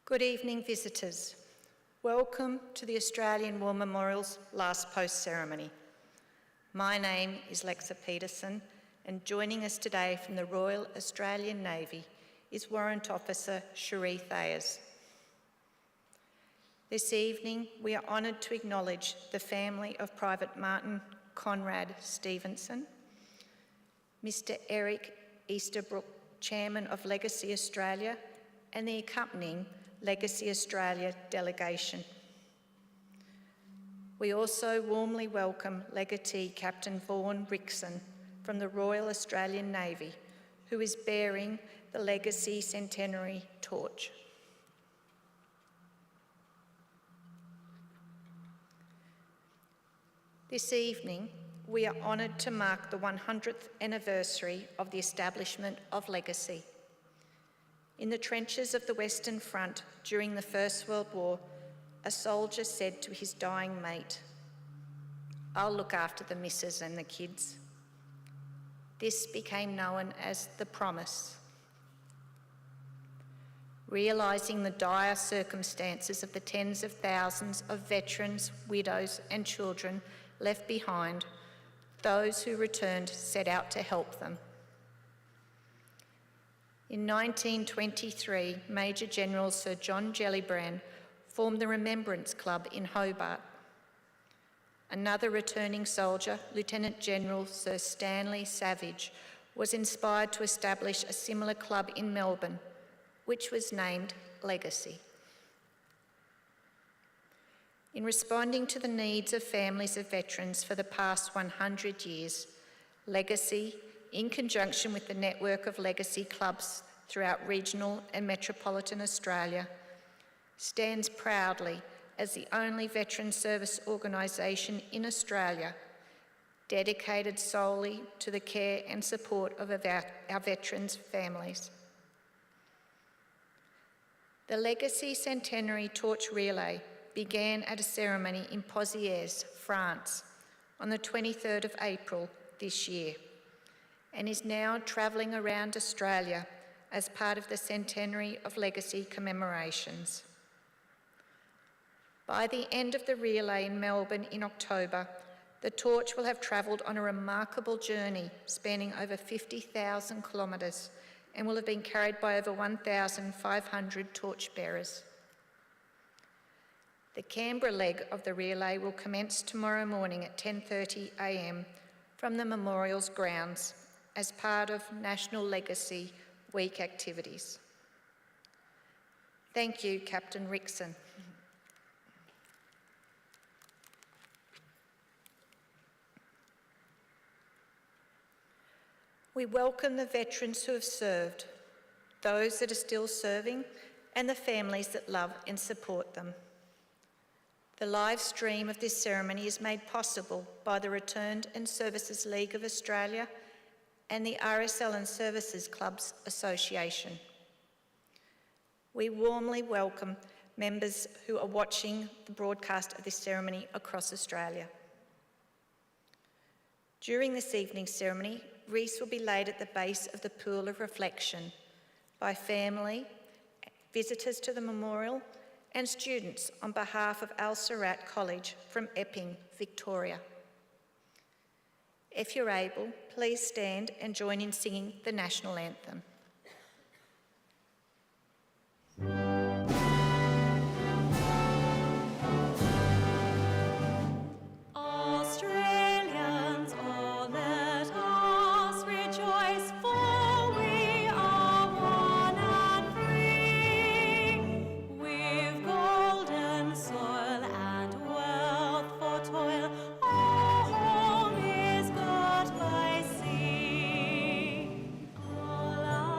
Good evening, visitors. Welcome to the Australian War Memorial's last post ceremony. My name is Lexa Peterson, and joining us today from the Royal Australian Navy is Warrant Officer Cherie Thayers. This evening, we are honoured to acknowledge the family of Private Martin Conrad Stephensen, Mr. Eric Easterbrook, Chairman of Legacy Australia, and the accompanying Legacy Australia delegation. We also warmly welcome Legatee Captain Vaughan Rickson from the Royal Australian Navy, who is bearing the Legacy Centenary torch. This evening, we are honoured to mark the 100th anniversary of the establishment of Legacy. In the trenches of the Western Front during the First World War, a soldier said to his dying mate, "I'll look after the missus and the kids." This became known as the Promise. Realising the dire circumstances of the tens of thousands of veterans, widows and children left behind, those who returned set out to help them. In 1923, Major General Sir John Gellibrand formed the Remembrance Club in Hobart. Another returning soldier, Lieutenant General Sir Stanley Savage, was inspired to establish a similar club in Melbourne, which was named Legacy. In responding to the needs of families of veterans for the past 100 years, Legacy, in conjunction with the network of legacy clubs throughout regional and metropolitan Australia, stands proudly as the only veteran service organisation in Australia dedicated solely to the care and support of our veterans' families. The Legacy Centenary Torch Relay began at a ceremony in Pozières, France, on the 23rd of April this year, and is now travelling around Australia as part of the Centenary of Legacy commemorations. By the end of the relay in Melbourne in October, the torch will have travelled on a remarkable journey spanning over 50,000 kilometres and will have been carried by over 1,500 torchbearers. The Canberra leg of the relay will commence tomorrow morning at 10:30 a.m. from the Memorial's grounds as part of National Legacy Week activities. Thank you, Captain Rickson. We welcome the veterans who have served, those that are still serving, and the families that love and support them. The live stream of this ceremony is made possible by the Returned and Services League of Australia and the RSL and Services Clubs Association. We warmly welcome members who are watching the broadcast of this ceremony across Australia. During this evening's ceremony, wreaths will be laid at the base of the Pool of Reflection by family, visitors to the memorial, and students on behalf of Al Surat College from Epping, Victoria. If you're able, please stand and join in singing the national anthem. Australians, oh, let us rejoice, for we are one and free. We've golden soil and wealth for toil, our home is got by sea. All our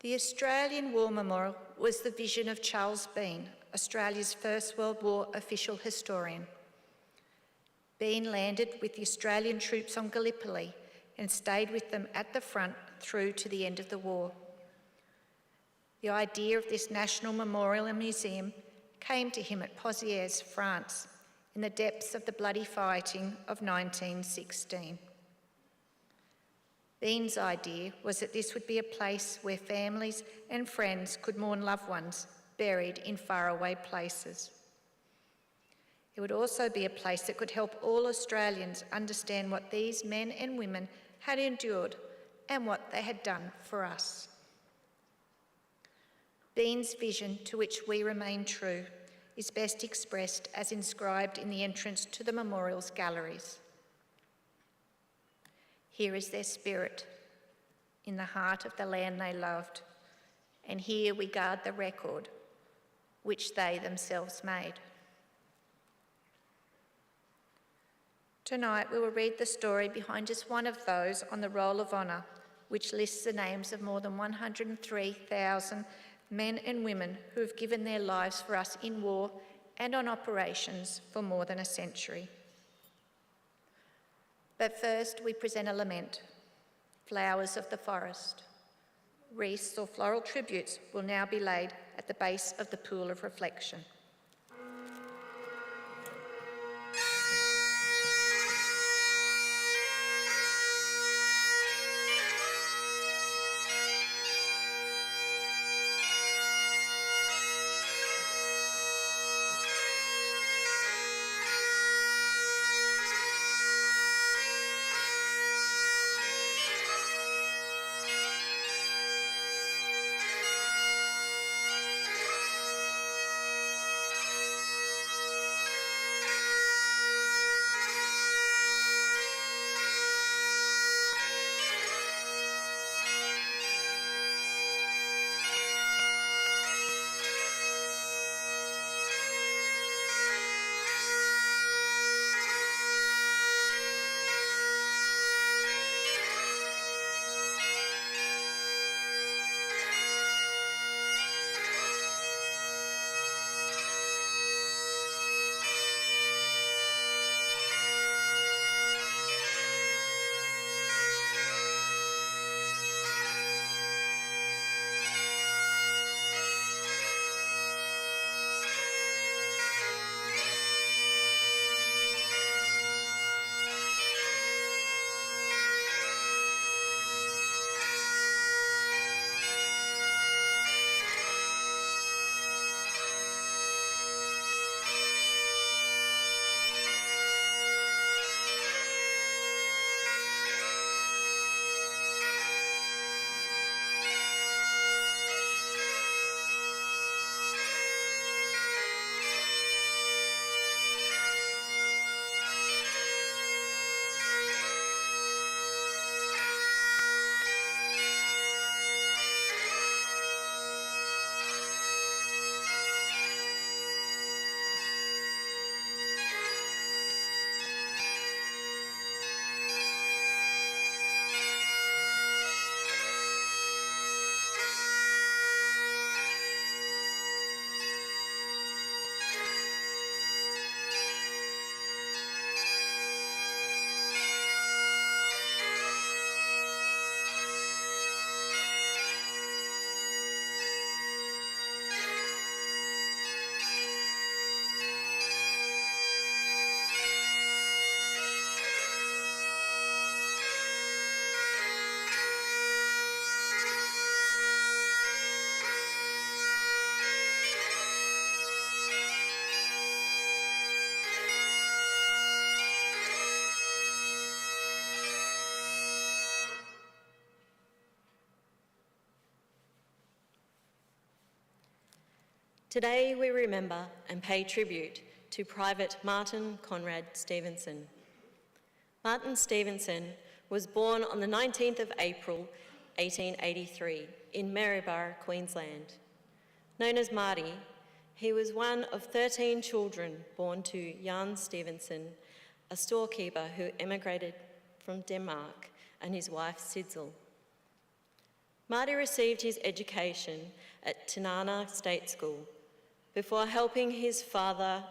The Australian War Memorial was the vision of Charles Bean, Australia's First World War official historian. Bean landed with the Australian troops on Gallipoli and stayed with them at the front through to the end of the war. The idea of this national memorial and museum came to him at Pozières, France, in the depths of the bloody fighting of 1916. Bean's idea was that this would be a place where families and friends could mourn loved ones buried in faraway places. It would also be a place that could help all Australians understand what these men and women had endured and what they had done for us. Bean's vision, to which we remain true, is best expressed as inscribed in the entrance to the memorial's galleries. Here is their spirit, in the heart of the land they loved, and here we guard the record which they themselves made. Tonight we will read the story behind just one of those on the Roll of Honour, which lists the names of more than 103,000 men and women who have given their lives for us in war and on operations for more than a century. But first we present a lament, Flowers of the Forest. Wreaths or floral tributes will now be laid at the base of the pool of reflection. Today we remember and pay tribute to Private Martin Conrad Stephensen. Martin Stephensen was born on the 19th of April 1883 in Maryborough, Queensland. Known as Marty, he was one of 13 children born to Jan Stephensen, a storekeeper who emigrated from Denmark, and his wife Sidsel. Marty received his education at Tinana State School before helping his father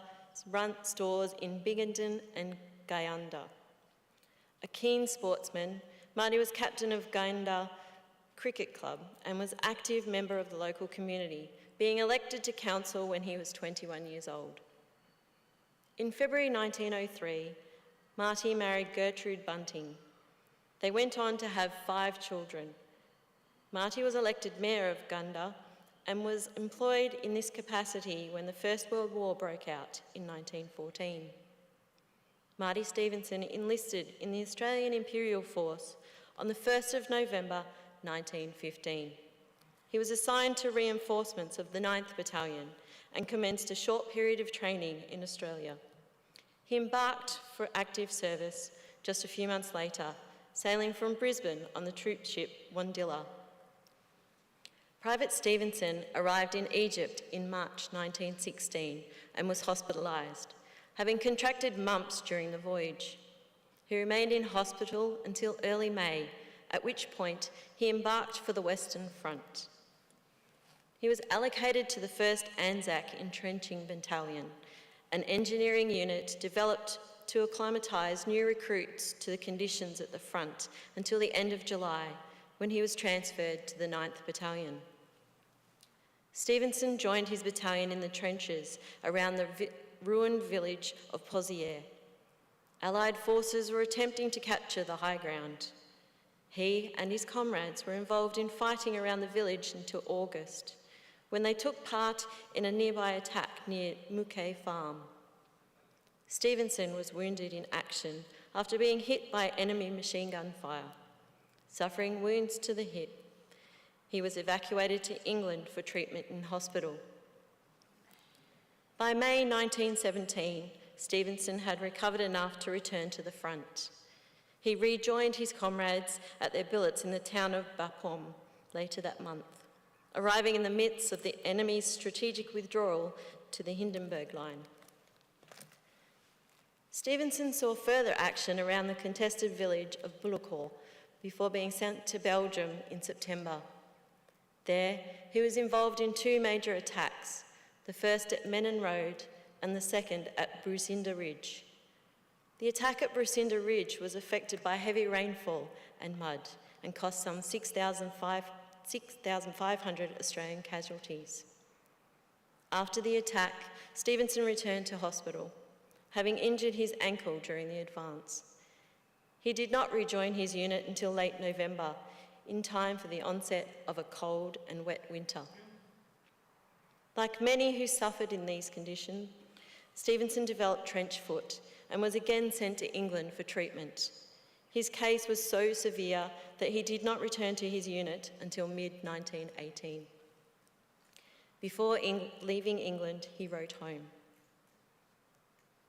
run stores in Binghamton and Guyanda. A keen sportsman, Marty was captain of Guyanda Cricket Club and was an active member of the local community, being elected to council when he was 21 years old. In February 1903, Marty married Gertrude Bunting. They went on to have 5 children. Marty was elected mayor of Guyanda and was employed in this capacity when the First World War broke out in 1914. Marty Stephensen enlisted in the Australian Imperial Force on the 1st of November 1915. He was assigned to reinforcements of the 9th Battalion and commenced a short period of training in Australia. He embarked for active service just a few months later, sailing from Brisbane on the troop ship Wandilla. Private Stephensen arrived in Egypt in March 1916 and was hospitalised, having contracted mumps during the voyage. He remained in hospital until early May, at which point he embarked for the Western Front. He was allocated to the 1st Anzac Entrenching Battalion, an engineering unit developed to acclimatise new recruits to the conditions at the front until the end of July, when he was transferred to the 9th Battalion. Stephensen joined his battalion in the trenches around the ruined village of Pozières. Allied forces were attempting to capture the high ground. He and his comrades were involved in fighting around the village until August, when they took part in a nearby attack near Mouquet Farm. Stephensen was wounded in action after being hit by enemy machine gun fire. Suffering wounds to the hip, he was evacuated to England for treatment in hospital. By May 1917, Stephensen had recovered enough to return to the front. He rejoined his comrades at their billets in the town of Bapaume later that month, arriving in the midst of the enemy's strategic withdrawal to the Hindenburg Line. Stephensen saw further action around the contested village of Bullecourt before being sent to Belgium in September. There, he was involved in 2 major attacks, the first at Menin Road and the second at Brucinda Ridge. The attack at Brucinda Ridge was affected by heavy rainfall and mud and cost some 6,500 Australian casualties. After the attack, Stephensen returned to hospital, having injured his ankle during the advance. He did not rejoin his unit until late November, in time for the onset of a cold and wet winter. Like many who suffered in these conditions, Stephensen developed trench foot and was again sent to England for treatment. His case was so severe that he did not return to his unit until mid-1918. Before leaving England, he wrote home,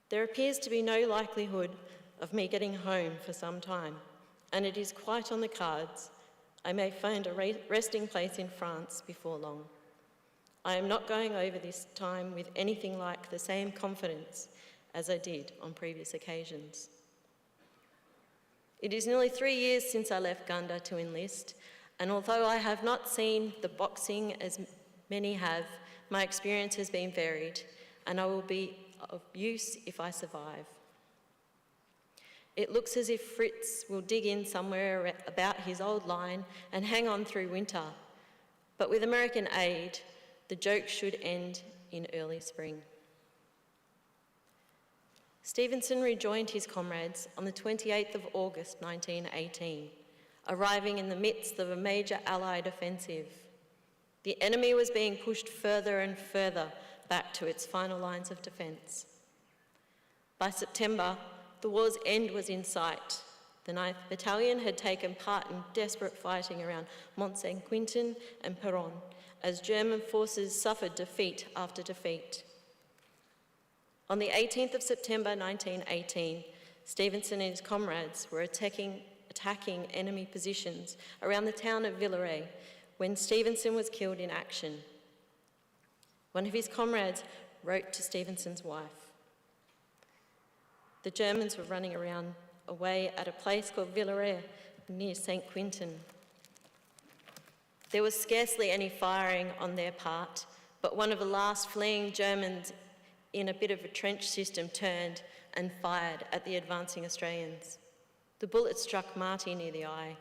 "There appears to be no likelihood of me getting home for some time, and it is quite on the cards. I may find a resting place in France before long. I am not going over this time with anything like the same confidence as I did on previous occasions. It is nearly 3 years since I left Guyanda to enlist, and although I have not seen the boxing as many have, my experience has been varied, and I will be of use if I survive. It looks as if Fritz will dig in somewhere about his old line and hang on through winter, but with American aid, the joke should end in early spring." Stephensen rejoined his comrades on the 28th of August 1918, arriving in the midst of a major Allied offensive. The enemy was being pushed further and further back to its final lines of defence. By September, the war's end was in sight. The 9th Battalion had taken part in desperate fighting around Mont-Saint-Quentin and Péronne, as German forces suffered defeat after defeat. On the 18th of September 1918, Stephensen and his comrades were attacking enemy positions around the town of Villeray when Stephensen was killed in action. One of his comrades wrote to Stephensen's wife, "The Germans were running around away at a place called Villeray near Saint Quentin. There was scarcely any firing on their part, but one of the last fleeing Germans in a bit of a trench system turned and fired at the advancing Australians. The bullet struck Marty near the eye,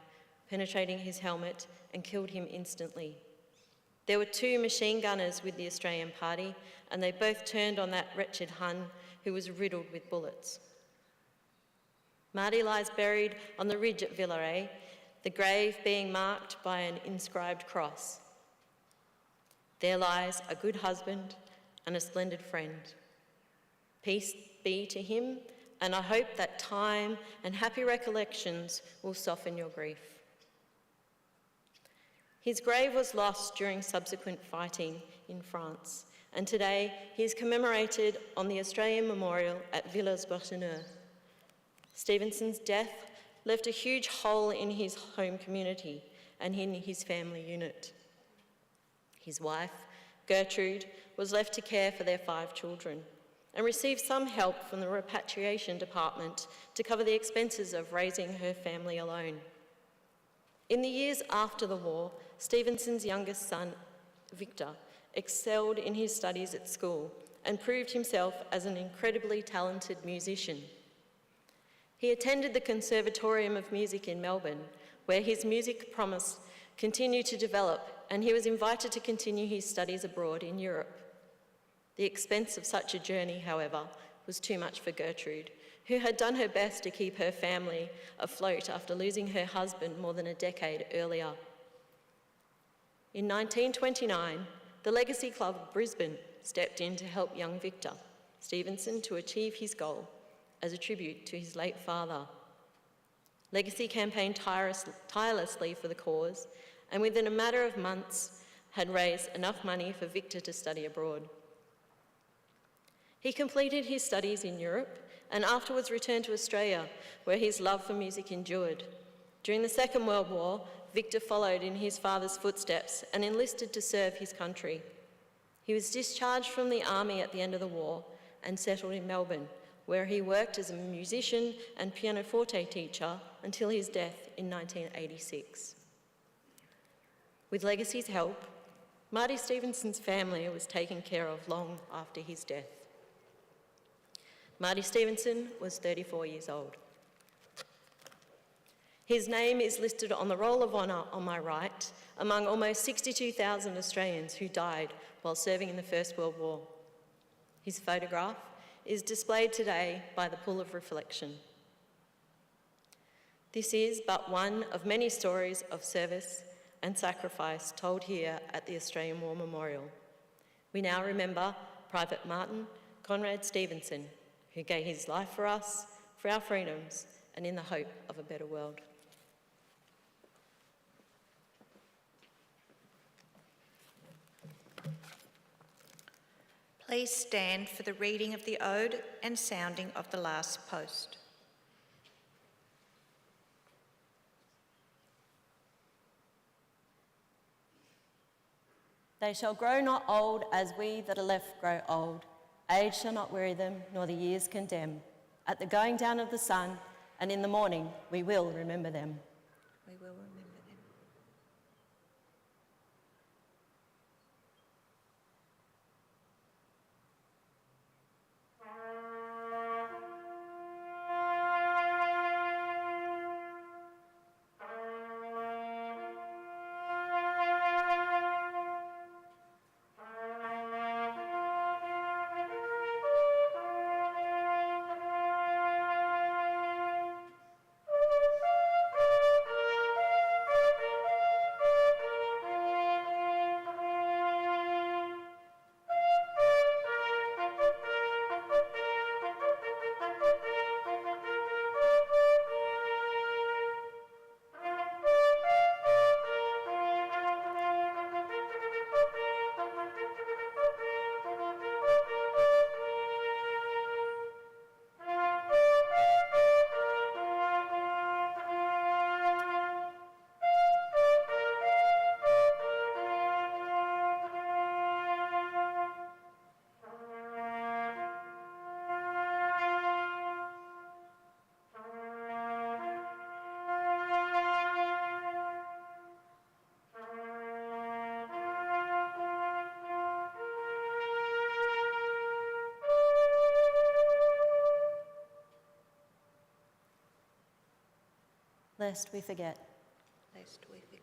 penetrating his helmet and killed him instantly. There were 2 machine gunners with the Australian party, and they both turned on that wretched Hun who was riddled with bullets. Marty lies buried on the ridge at Villeray, the grave being marked by an inscribed cross. There lies a good husband and a splendid friend. Peace be to him, and I hope that time and happy recollections will soften your grief. His grave was lost during subsequent fighting in France, and today he is commemorated on the Australian Memorial at Villers-Bretonneux. Stephensen's death left a huge hole in his home community and in his family unit. His wife, Gertrude, was left to care for their 5 children and received some help from the repatriation department to cover the expenses of raising her family alone. In the years after the war, Stephensen's youngest son, Victor, excelled in his studies at school and proved himself as an incredibly talented musician. He attended the Conservatorium of Music in Melbourne, where his music promise continued to develop, and he was invited to continue his studies abroad in Europe. The expense of such a journey, however, was too much for Gertrude, who had done her best to keep her family afloat after losing her husband more than a decade earlier. In 1929, the Legacy Club of Brisbane stepped in to help young Victor Stephensen to achieve his goal as a tribute to his late father. Legacy campaigned tirelessly for the cause, and within a matter of months had raised enough money for Victor to study abroad. He completed his studies in Europe and afterwards returned to Australia, where his love for music endured. During the Second World War, Victor followed in his father's footsteps and enlisted to serve his country. He was discharged from the army at the end of the war and settled in Melbourne, where he worked as a musician and pianoforte teacher until his death in 1986. With Legacy's help, Marty Stephensen's family was taken care of long after his death. Marty Stephensen was 34 years old. His name is listed on the Roll of Honour on my right, among almost 62,000 Australians who died while serving in the First World War. His photograph is displayed today by the Pool of Reflection. This is but one of many stories of service and sacrifice told here at the Australian War Memorial. We now remember Private Martin Conrad Stephensen, who gave his life for us, for our freedoms, and in the hope of a better world. Please stand for the reading of the ode and sounding of the last post. They shall grow not old as we that are left grow old. Age shall not weary them, nor the years condemn. At the going down of the sun, and in the morning, we will remember them. We will remember them. lest we forget. Lest we forget.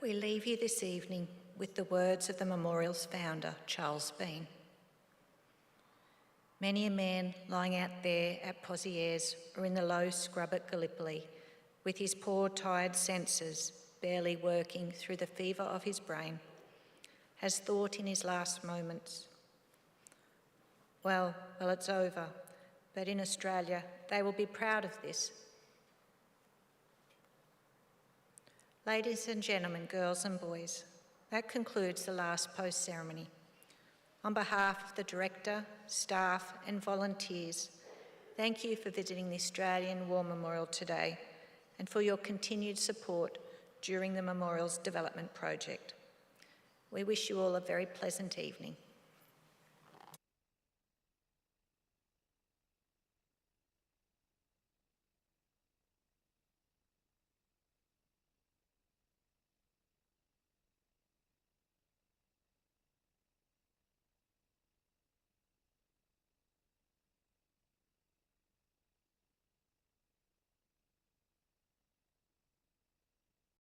We leave you this evening with the words of the memorial's founder, Charles Bean. Many a man lying out there at Pozieres or in the low scrub at Gallipoli, with his poor tired senses barely working through the fever of his brain, has thought in his last moments, well, it's over, but in Australia they will be proud of this. Ladies and gentlemen, girls and boys, that concludes the last post ceremony. On behalf of the Director, staff and volunteers, thank you for visiting the Australian War Memorial today and for your continued support during the Memorial's development project. We wish you all a very pleasant evening.